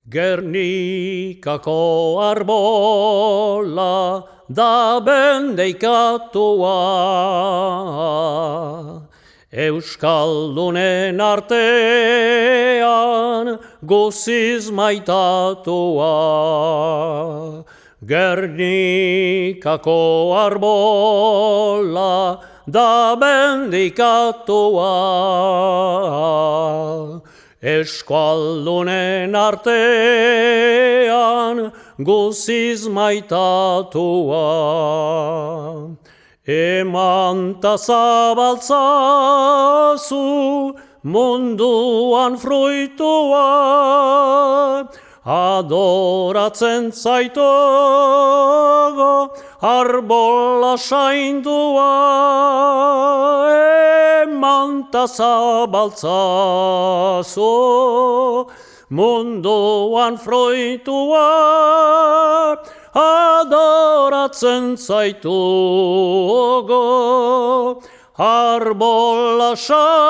Gernikako arbola da bendeikatua, Euskaldunen artean guziz maitatua. Gernikako arbola da bendeikatua, Eskualdunen artean guziz maitatua. Eman ta zabaltzazu munduan fruitua, adoratzen zaitogo arbola saindua. Eman ta zabaltzazu munduan fruitua, adoratzen zaitugo arbola saindua.